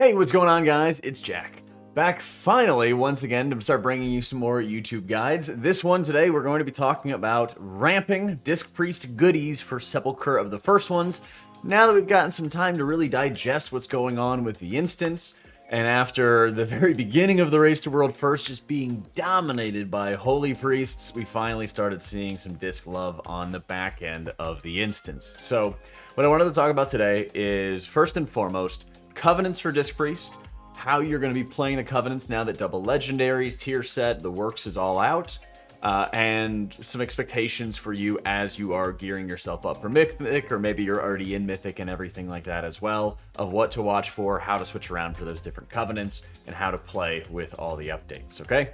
Hey, what's going on, guys? It's Jack. Back finally, once again, to start bringing you some more YouTube guides. This one today, we're going to be talking about ramping Disc Priest goodies for Sepulcher of the First Ones. Now that we've gotten some time to really digest what's going on with the instance, and after the very beginning of the Race to World First just being dominated by Holy Priests, we finally started seeing some Disc love on the back end of the instance. So, what I wanted to talk about today is, first and foremost, Covenants for Disc Priest, how you're going to be playing the Covenants now that double legendaries, tier set, the works is all out, and some expectations for you as you are gearing yourself up for Mythic, or maybe you're already in Mythic and everything like that as well, of what to watch for, how to switch around for those different Covenants, and how to play with all the updates, okay?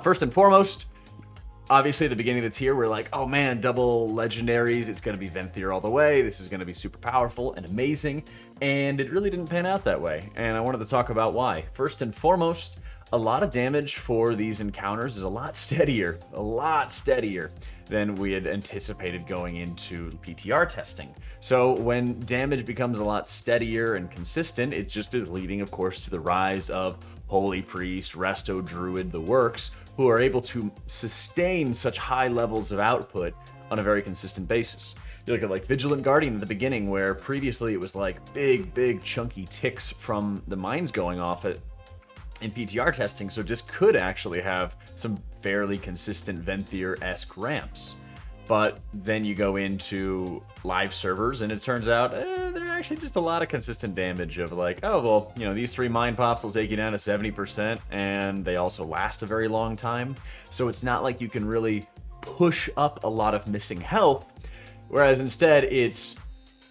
First and foremost, obviously, at the beginning of the tier, we're like, oh man, double legendaries, it's going to be Venthyr all the way, this is going to be super powerful and amazing, and it really didn't pan out that way, and I wanted to talk about why. First and foremost, a lot of damage for these encounters is a lot steadier than we had anticipated going into PTR testing. So when damage becomes a lot steadier and consistent, it just is leading, of course, to the rise of Holy Priest, Resto Druid, the works, who are able to sustain such high levels of output on a very consistent basis. You look at like Vigilant Guardian at the beginning, where previously it was like big chunky ticks from the mines going off in PTR testing, so Disc could actually have some fairly consistent Venthyr-esque ramps. But then you go into live servers, and it turns out there are actually just a lot of consistent damage of like, oh, well, you know, these 3 mine pops will take you down to 70%, and they also last a very long time. So it's not like you can really push up a lot of missing health, whereas instead it's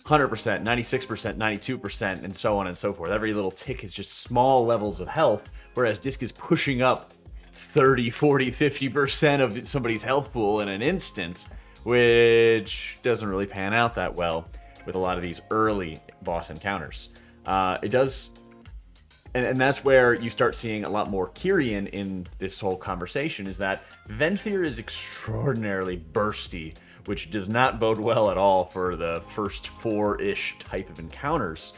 100%, 96%, 92%, and so on and so forth. Every little tick is just small levels of health, whereas Disc is pushing up 30, 40, 50% of somebody's health pool in an instant, which doesn't really pan out that well with a lot of these early boss encounters. It does, and that's where you start seeing a lot more Kyrian in this whole conversation, is that Venthyr is extraordinarily bursty, which does not bode well at all for the first 4-ish type of encounters.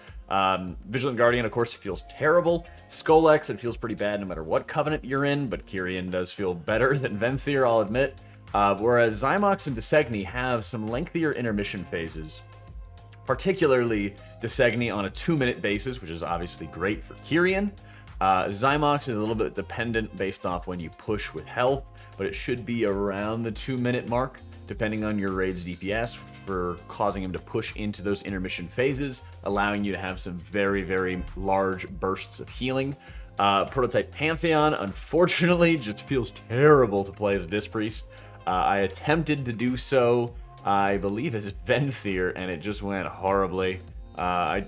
Vigilant Guardian, of course, feels terrible. Skolex, it feels pretty bad no matter what Covenant you're in, but Kyrian does feel better than Venthyr, I'll admit. Whereas Zymox and Desegni have some lengthier intermission phases, particularly Desegni on a 2-minute basis, which is obviously great for Kyrian. Zymox is a little bit dependent based off when you push with health, but it should be around the 2-minute mark, depending on your raid's DPS, for causing him to push into those intermission phases, allowing you to have some very large bursts of healing. Prototype Pantheon, unfortunately, just feels terrible to play as a Disc Priest. I attempted to do so, I believe, as Venthyr, and it just went horribly. I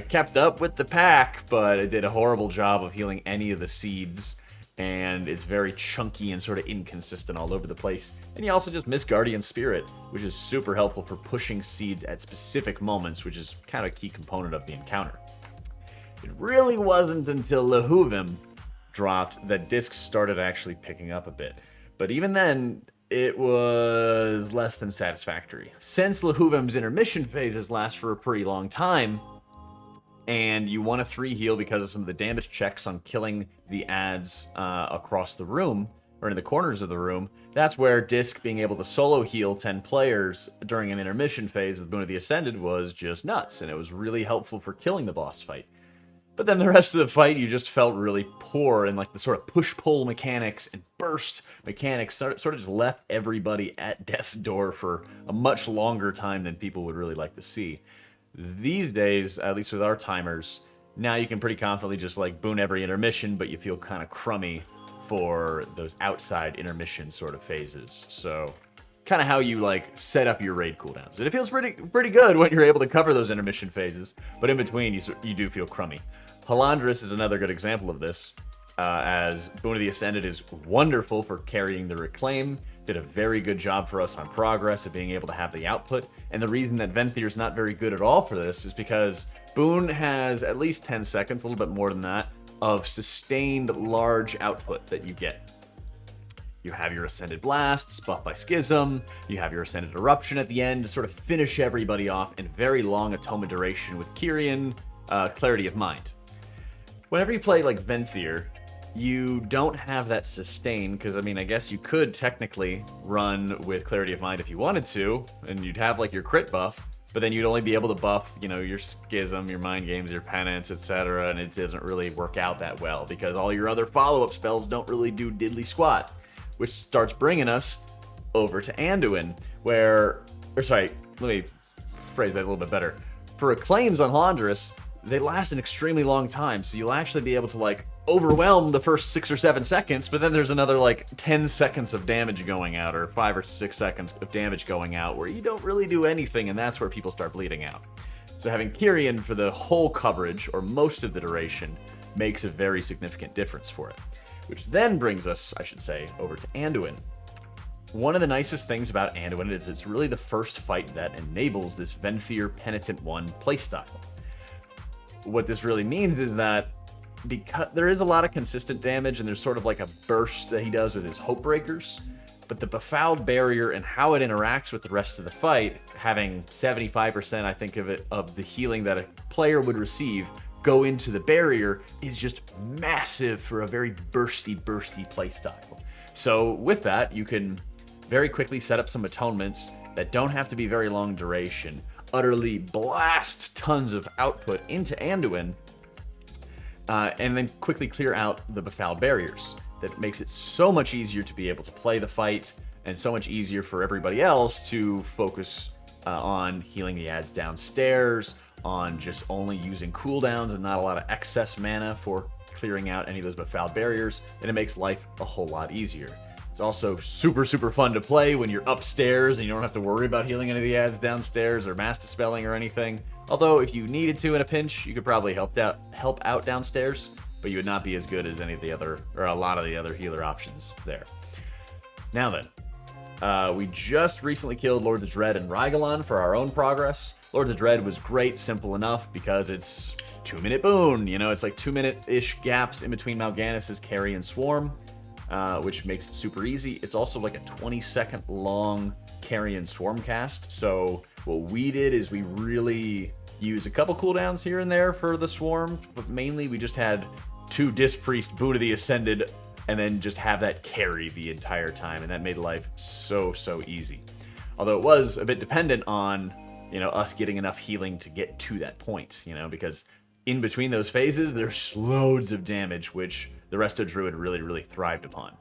kept up with the pack, but it did a horrible job of healing any of the seeds, and it's very chunky and sort of inconsistent all over the place. And you also just miss Guardian Spirit, which is super helpful for pushing seeds at specific moments, which is kind of a key component of the encounter. It really wasn't until Lehuvim dropped that Disc started actually picking up a bit. But even then, it was less than satisfactory. Since Lehuvim's intermission phases last for a pretty long time, and you want a 3 heal because of some of the damage checks on killing the ads across the room, or in the corners of the room, that's where Disc being able to solo heal 10 players during an intermission phase of Boon of the Ascended was just nuts, and it was really helpful for killing the boss fight. But then the rest of the fight, you just felt really poor, and like the sort of push-pull mechanics and burst mechanics sort of just left everybody at death's door for a much longer time than people would really like to see. These days, at least with our timers, now you can pretty confidently just like boon every intermission, but you feel kind of crummy for those outside intermission sort of phases. So kind of how you like set up your raid cooldowns. And it feels pretty good when you're able to cover those intermission phases, but in between you do feel crummy. Halandris is another good example of this, as Boon of the Ascended is wonderful for carrying the Reclaim, did a very good job for us on progress of being able to have the output, and the reason that Venthyr is not very good at all for this is because Boon has at least 10 seconds, a little bit more than that, of sustained large output that you get. You have your Ascended Blasts, buffed by Schism, you have your Ascended Eruption at the end to sort of finish everybody off in very long Atoma duration with Kyrian, Clarity of Mind. Whenever you play like Venthyr, you don't have that sustain, because I mean, I guess you could technically run with Clarity of Mind if you wanted to, and you'd have like your crit buff, but then you'd only be able to buff, you know, your Schism, your Mind Games, your Penance, etc., and it doesn't really work out that well, because all your other follow-up spells don't really do diddly squat, which starts bringing us over to Anduin, where, or sorry, let me phrase that a little bit better. For Acclaims on Hondros, they last an extremely long time, so you'll actually be able to like overwhelm the first 6 or 7 seconds, but then there's another like 10 seconds of damage going out, or 5 or 6 seconds of damage going out, where you don't really do anything, and that's where people start bleeding out. So having Kyrian for the whole coverage, or most of the duration, makes a very significant difference for it. Which then brings us, I should say, over to Anduin. One of the nicest things about Anduin is it's really the first fight that enables this Venthyr Penitent One playstyle. What this really means is that because there is a lot of consistent damage, and there's sort of like a burst that he does with his Hope Breakers, but the Befouled Barrier and how it interacts with the rest of the fight, having 75% I think of the healing that a player would receive go into the barrier, is just massive for a very bursty playstyle. So with that, you can very quickly set up some atonements that don't have to be very long duration, utterly blast tons of output into Anduin, and then quickly clear out the Befouled Barriers. That makes it so much easier to be able to play the fight, and so much easier for everybody else to focus on healing the ads downstairs, on just only using cooldowns and not a lot of excess mana for clearing out any of those Befouled Barriers, and it makes life a whole lot easier. It's also super fun to play when you're upstairs and you don't have to worry about healing any of the ads downstairs or mass dispelling or anything. Although if you needed to in a pinch, you could probably help out downstairs, but you would not be as good as any of the other, or a lot of the other healer options there. Now then, we just recently killed Lords of Dread and Rygalon for our own progress. Lords of Dread was great, simple enough, because it's 2-minute boon. You know, it's like 2-minute-ish gaps in between Mal'Ganis' carry and swarm, which makes it super easy. It's also like a 20-second long carry and swarm cast. So what we did is we really used a couple cooldowns here and there for the swarm, but mainly we just had 2 Disc Priest, Boot of the Ascended, and then just have that carry the entire time, and that made life so easy. Although it was a bit dependent on, you know, us getting enough healing to get to that point, you know, because in between those phases, there's loads of damage, which the rest of Druid really thrived upon.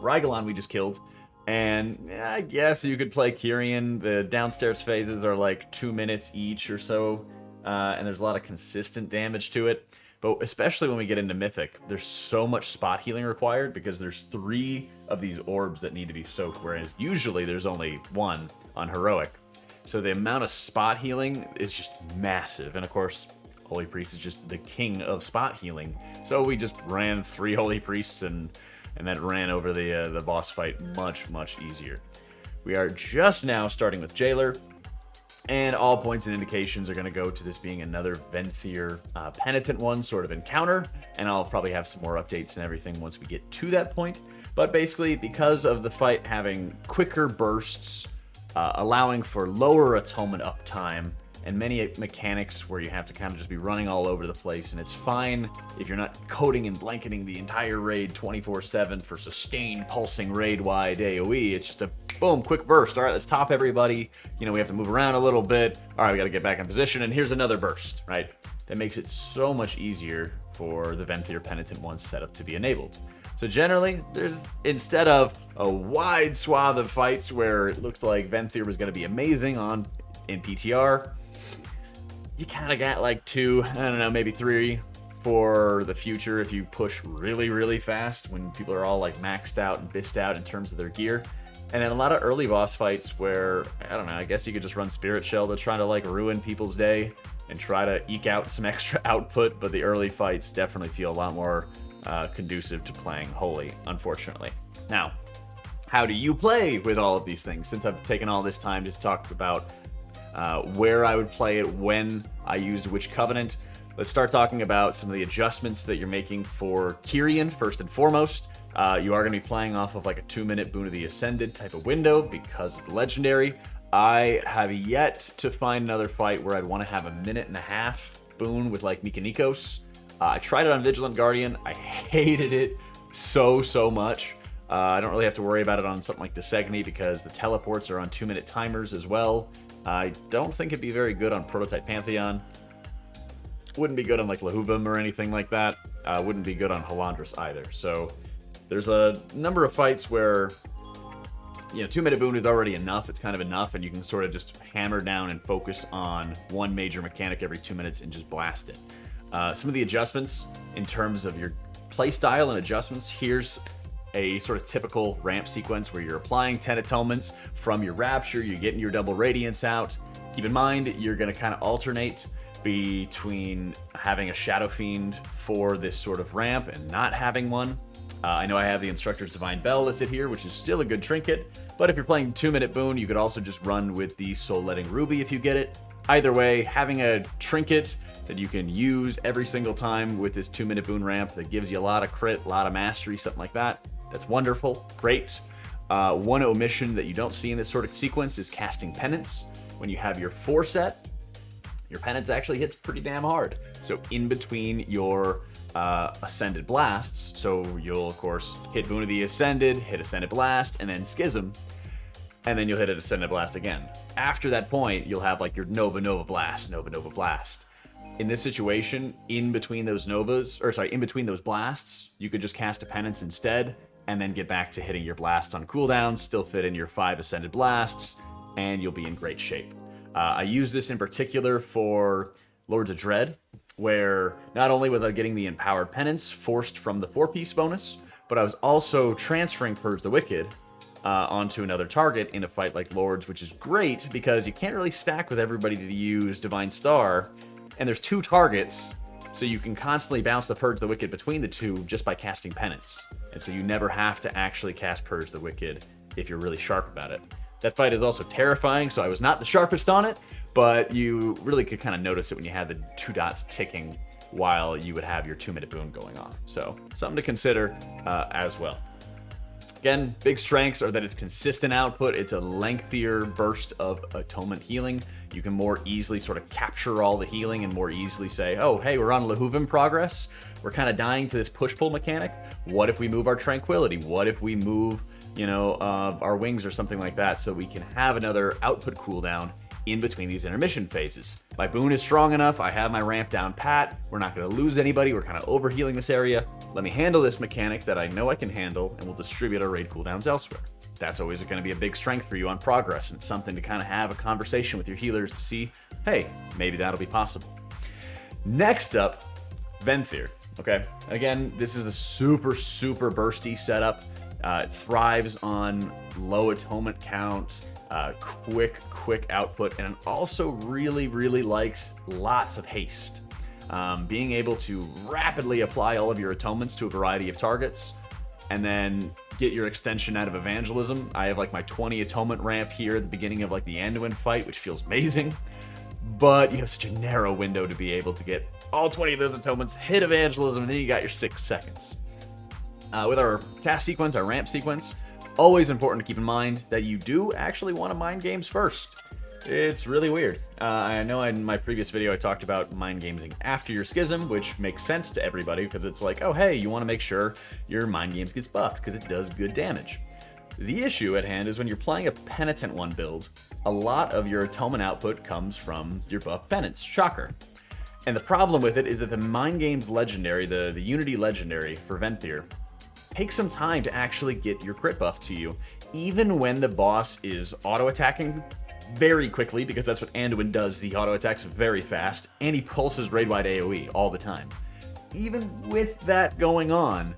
Rygalon we just killed, and I guess you could play Kyrian. The downstairs phases are like 2 minutes each or so, and there's a lot of consistent damage to it. But especially when we get into Mythic, there's so much spot healing required, because there's 3 of these orbs that need to be soaked, whereas usually there's only 1 on Heroic. So the amount of spot healing is just massive, and of course, Holy Priest is just the king of spot healing. So we just ran 3 Holy Priests, and that ran over the boss fight much easier. We are just now starting with Jailor, and all points and indications are going to go to this being another Venthyr Penitent One sort of encounter, and I'll probably have some more updates and everything once we get to that point. But basically, because of the fight having quicker bursts, allowing for lower atonement uptime, and many mechanics where you have to kind of just be running all over the place, and it's fine if you're not coating and blanketing the entire raid 24/7 for sustained pulsing raid-wide AoE. It's just a boom, quick burst. All right, let's top everybody. You know, we have to move around a little bit. All right, we got to get back in position, and here's another burst, right? That makes it so much easier for the Venthyr Penitent One setup to be enabled. So generally, there's, instead of a wide swath of fights where it looks like Venthyr was going to be amazing in PTR, you kind of got like 2, I don't know, maybe 3 for the future if you push really fast when people are all like maxed out and bissed out in terms of their gear. And then a lot of early boss fights where, I don't know, I guess you could just run Spirit Shell to try to like ruin people's day and try to eke out some extra output, but the early fights definitely feel a lot more conducive to playing Holy, unfortunately. Now, how do you play with all of these things? Since I've taken all this time to talk about where I would play it, when I used which covenant, let's start talking about some of the adjustments that you're making for Kyrian, first and foremost. You are going to be playing off of like a 2-minute Boon of the Ascended type of window because of the legendary. I have yet to find another fight where I'd want to have a 1.5-minute boon with like Mikanikos. I tried it on Vigilant Guardian. I hated it so much. I don't really have to worry about it on something like the Segni because the teleports are on 2-minute timers as well. I don't think it'd be very good on Prototype Pantheon. Wouldn't be good on like Lahuvim or anything like that. Wouldn't be good on Halandris either. So there's a number of fights where, you know, 2-minute boon is already enough. It's kind of enough, and you can sort of just hammer down and focus on one major mechanic every 2 minutes and just blast it. Some of the adjustments in terms of your playstyle and adjustments, here's a sort of typical ramp sequence where you're applying 10 atonements from your Rapture, you're getting your double Radiance out. Keep in mind, you're going to kind of alternate between having a Shadow Fiend for this sort of ramp and not having one. I know I have the Instructor's Divine Bell listed here, which is still a good trinket, but if you're playing 2-minute boon, you could also just run with the Soul-Letting Ruby if you get it. Either way, having a trinket that you can use every single time with this 2-minute boon ramp that gives you a lot of crit, a lot of mastery, something like that, that's wonderful, great. One omission that you don't see in this sort of sequence is casting Penance. When you have your 4 set, your Penance actually hits pretty damn hard. So in between your Ascended Blasts, so you'll of course hit Boon of the Ascended, hit Ascended Blast, and then Schism, and then you'll hit an Ascended Blast again. After that point, you'll have like your Nova Blast, Nova Blast. In this situation, in between those in between those blasts, you could just cast a Penance instead, and then get back to hitting your blast on cooldown, still fit in your 5 Ascended Blasts, and you'll be in great shape. I use this in particular for Lords of Dread, where not only was I getting the Empowered Penance forced from the 4-piece bonus, but I was also transferring Purge the Wicked onto another target in a fight like Lords, which is great because you can't really stack with everybody to use Divine Star, and there's 2 targets, so you can constantly bounce the Purge the Wicked between the 2 just by casting Penance. And so you never have to actually cast Purge the Wicked if you're really sharp about it. That fight is also terrifying, so I was not the sharpest on it, but you really could kind of notice it when you had the 2 dots ticking while you would have your 2-minute boon going off. So something to consider as well. Again, big strengths are that it's consistent output, it's a lengthier burst of atonement healing. You can more easily sort of capture all the healing and more easily say, oh, hey, we're on Lahuvim progress. We're kind of dying to this push-pull mechanic. What if we move our Tranquility? What if we move, you know, our wings or something like that so we can have another output cooldown in between these intermission phases. My boon is strong enough, I have my ramp down pat, we're not going to lose anybody, we're kind of overhealing this area. Let me handle this mechanic that I know I can handle, and we'll distribute our raid cooldowns elsewhere. That's always going to be a big strength for you on progress, and it's something to kind of have a conversation with your healers to see, hey, maybe that'll be possible. Next up, Venthyr. Okay, again, this is a super bursty setup. It thrives on low atonement counts, quick output, and it also really likes lots of haste. Being able to rapidly apply all of your atonements to a variety of targets, and then get your extension out of evangelism. I have like my 20 atonement ramp here at the beginning of like the Anduin fight, which feels amazing. But you have such a narrow window to be able to get all 20 of those atonements, hit evangelism, and then you got your 6 seconds. With our cast sequence, our ramp sequence, always important to keep in mind that you do actually want to mind games first. It's really weird. I know in my previous video I talked about mind gamesing after your schism, which makes sense to everybody because it's like, oh hey, you want to make sure your mind games gets buffed because it does good damage. The issue at hand is when you're playing a Penitent One build, a lot of your atonement output comes from your buff penance, Shocker. And the problem with it is that the mind games legendary, the Unity legendary for Venthyr, takes some time to actually get your crit buff to you, even when the boss is auto-attacking very quickly, because that's what Anduin does. He auto-attacks very fast, and he pulses raid-wide AoE all the time. Even with that going on,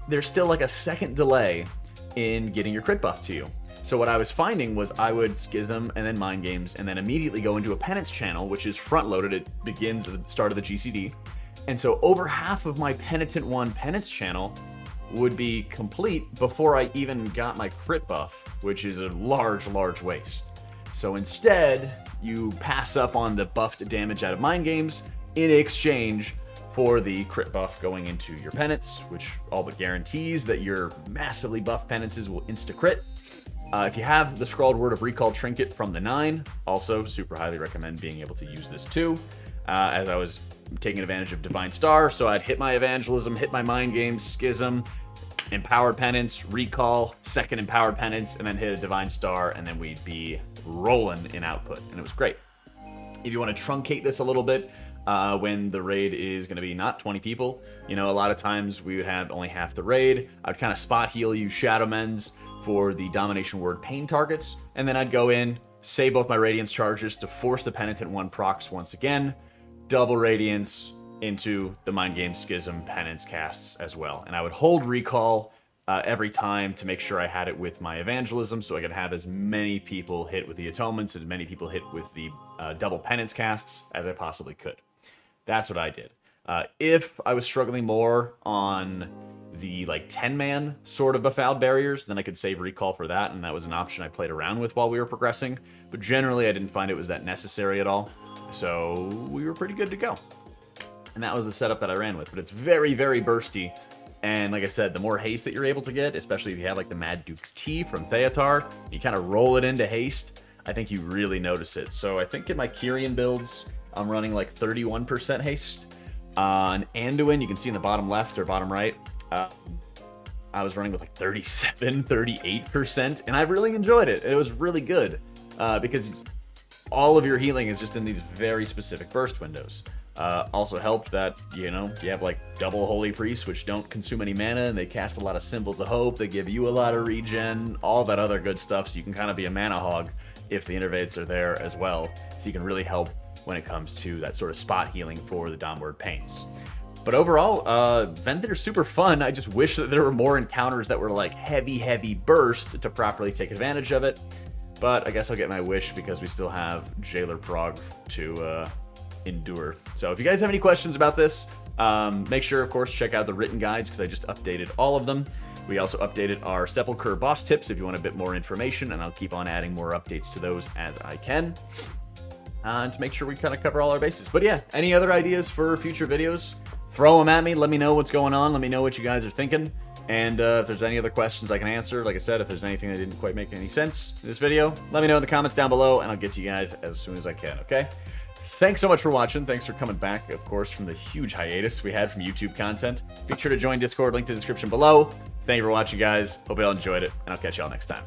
there's still like a second delay in getting your crit buff to you. So what I was finding was I would schism and then mind games and then immediately go into a penance channel, which is front-loaded. It begins at the start of the GCD. And so over half of my Penitent One penance channel would be complete before I even got my crit buff, which is a large waste. So instead, you pass up on the buffed damage out of mind games in exchange for the crit buff going into your penance, which all but guarantees that your massively buffed penances will insta-crit. If you have the Scrawled Word of Recall trinket from the 9, also super highly recommend being able to use this too. As I was taking advantage of Divine Star, so I'd hit my Evangelism, hit my Mind Game, Schism, Empowered Penance, Recall, second Empowered Penance, and then hit a Divine Star, and then we'd be rolling in output, and it was great. If you want to truncate this a little bit, when the raid is going to be not 20 people, you know, a lot of times we would have only half the raid. I'd kind of spot heal you Shadow Men's for the Domination Word Pain targets, and then I'd go in, save both my Radiance charges to force the Penitent One procs once again, double Radiance into the Mind Game, Schism, Penance casts as well. And I would hold Recall every time to make sure I had it with my Evangelism, so I could have as many people hit with the Atonements and as many people hit with the double Penance casts as I possibly could. That's what I did. If I was struggling more on the like 10-man sort of Befouled Barriers, then I could save Recall for that, and that was an option I played around with while we were progressing. But generally, I didn't find it was that necessary at all, so we were pretty good to go. And that was the setup that I ran with. But it's very, very bursty, and like I said, the more haste that you're able to get, especially if you have like the Mad Duke's Tea from Theatar, you kind of roll it into haste, I think you really notice it. So I think in my Kyrian builds, I'm running like 31% haste. On Anduin, you can see in the bottom left or bottom right, I was running with like 37, 38%, and I really enjoyed it. It was really good because all of your healing is just in these very specific burst windows. Also helped that, you know, you have like double Holy Priests, which don't consume any mana, and they cast a lot of Symbols of Hope. They give you a lot of regen, all that other good stuff, so you can kind of be a mana hog if the Innervates are there as well. So you can really help when it comes to that sort of spot healing for the Downward Pains. But overall, Venthyr super fun. I just wish that there were more encounters that were like heavy burst to properly take advantage of it. But I guess I'll get my wish because we still have Jailor Prog to endure. So if you guys have any questions about this, make sure, of course, check out the written guides because I just updated all of them. We also updated our Sepulcher boss tips if you want a bit more information, and I'll keep on adding more updates to those as I can. And to make sure we kind of cover all our bases. But yeah, any other ideas for future videos, throw them at me. Let me know what's going on. Let me know what you guys are thinking. And if there's any other questions I can answer, like I said, if there's anything that didn't quite make any sense in this video, let me know in the comments down below, and I'll get to you guys as soon as I can, okay? Thanks so much for watching. Thanks for coming back, of course, from the huge hiatus we had from YouTube content. Be sure to join Discord, link to the description below. Thank you for watching, guys. Hope you all enjoyed it, and I'll catch you all next time.